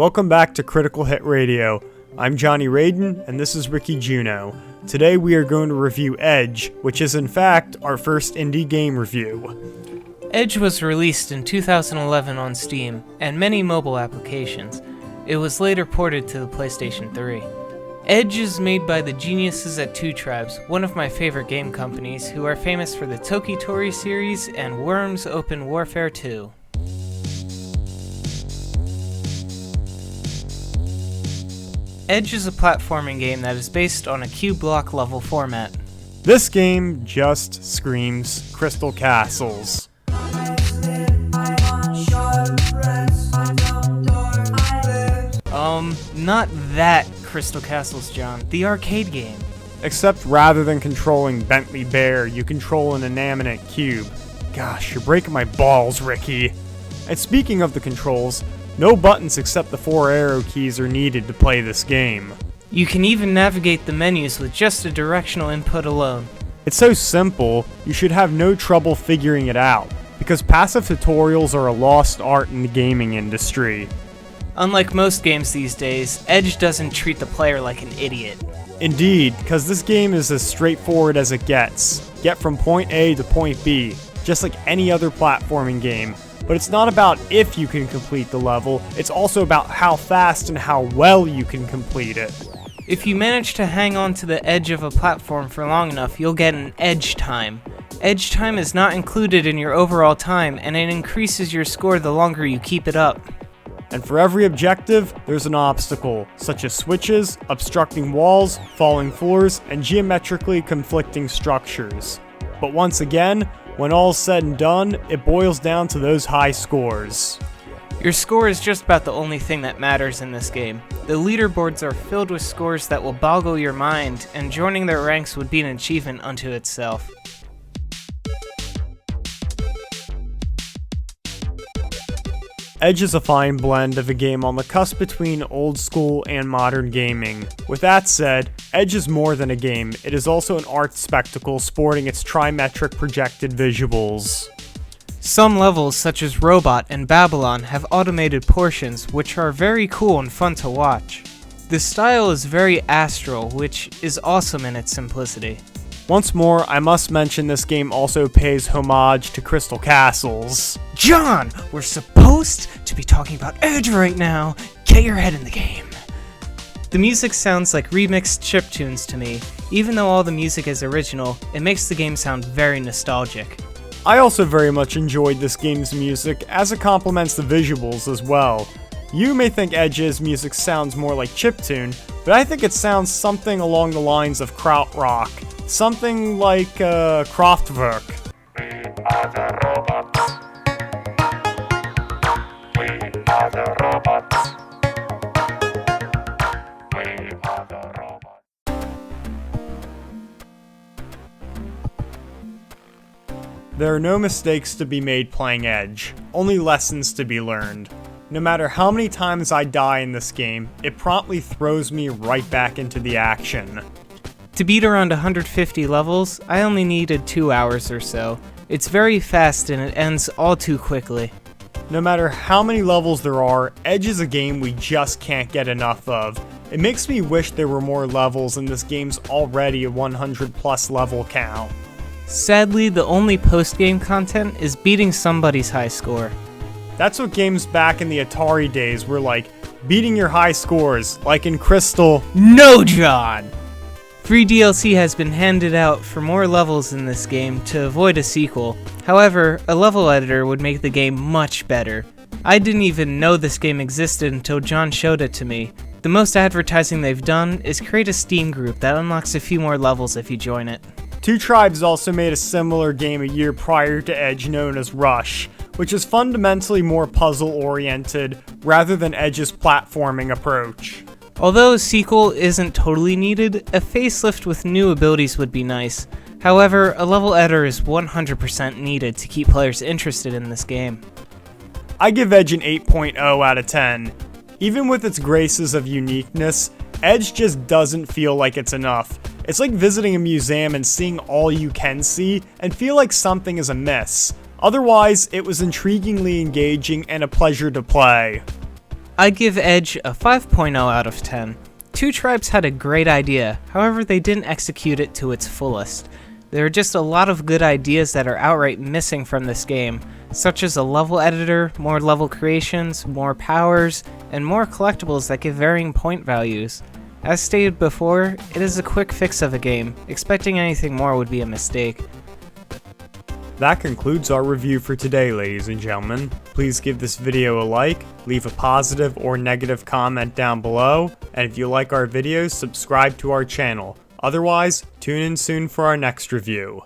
Welcome back to Critical Hit Radio. I'm Johnny Raiden, and this is Ricky Juno. Today we are going to review Edge, which is in fact our first indie game review. Edge was released in 2011 on Steam and many mobile applications. It was later ported to the PlayStation 3. Edge is made by the geniuses at Two Tribes, one of my favorite game companies, who are famous for the Toki-Tori series and Worms Open Warfare 2. Edge is a platforming game that is based on a cube block level format. This game just screams Crystal Castles. Not that Crystal Castles, John. The arcade game. Except rather than controlling Bentley Bear, you control an inanimate cube. Gosh, you're breaking my balls, Ricky. And speaking of the controls, no buttons except the 4 arrow keys are needed to play this game. You can even navigate the menus with just a directional input alone. It's so simple, you should have no trouble figuring it out, because passive tutorials are a lost art in the gaming industry. Unlike most games these days, Edge doesn't treat the player like an idiot. Indeed, because this game is as straightforward as it gets. Get from point A to point B, just like any other platforming game. But it's not about if you can complete the level, it's also about how fast and how well you can complete it. If you manage to hang on to the edge of a platform for long enough, you'll get an edge time. Edge time is not included in your overall time, and it increases your score the longer you keep it up. And for every objective, there's an obstacle, such as switches, obstructing walls, falling floors, and geometrically conflicting structures. But once again, when all's said and done, it boils down to those high scores. Your score is just about the only thing that matters in this game. The leaderboards are filled with scores that will boggle your mind, and joining their ranks would be an achievement unto itself. Edge is a fine blend of a game on the cusp between old school and modern gaming. With that said, Edge is more than a game, it is also an art spectacle sporting its trimetric projected visuals. Some levels, such as Robot and Babylon, have automated portions, which are very cool and fun to watch. The style is very astral, which is awesome in its simplicity. Once more, I must mention this game also pays homage to Crystal Castles. John, we're supposed to be talking about Edge right now. Get your head in the game. The music sounds like remixed chiptunes to me. Even though all the music is original, it makes the game sound very nostalgic. I also very much enjoyed this game's music, as it complements the visuals as well. You may think Edge's music sounds more like chiptune, but I think it sounds something along the lines of krautrock. Something like Kraftwerk. We are the robots. We are the robots. We are the robots. There are no mistakes to be made playing Edge, only lessons to be learned. No matter how many times I die in this game, it promptly throws me right back into the action. To beat around 150 levels, I only needed 2 hours or so. It's very fast and it ends all too quickly. No matter how many levels there are, Edge is a game we just can't get enough of. It makes me wish there were more levels in this game's already a 100 plus level count. Sadly, the only post-game content is beating somebody's high score. That's what games back in the Atari days were like, beating your high scores, like in Crystal. No, John! Free DLC has been handed out for more levels in this game to avoid a sequel. However, a level editor would make the game much better. I didn't even know this game existed until John showed it to me. The most advertising they've done is create a Steam group that unlocks a few more levels if you join it. Two Tribes also made a similar game a year prior to Edge known as Rush, which is fundamentally more puzzle-oriented rather than Edge's platforming approach. Although a sequel isn't totally needed, a facelift with new abilities would be nice. However, a level editor is 100% needed to keep players interested in this game. I give Edge an 8.0 out of 10. Even with its graces of uniqueness, Edge just doesn't feel like it's enough. It's like visiting a museum and seeing all you can see and feel like something is amiss. Otherwise, it was intriguingly engaging and a pleasure to play. I give Edge a 5.0 out of 10. Two Tribes had a great idea, however they didn't execute it to its fullest. There are just a lot of good ideas that are outright missing from this game, such as a level editor, more level creations, more powers, and more collectibles that give varying point values. As stated before, it is a quick fix of a game. Expecting anything more would be a mistake. That concludes our review for today, ladies and gentlemen. Please give this video a like, leave a positive or negative comment down below, and if you like our videos, subscribe to our channel. Otherwise, tune in soon for our next review.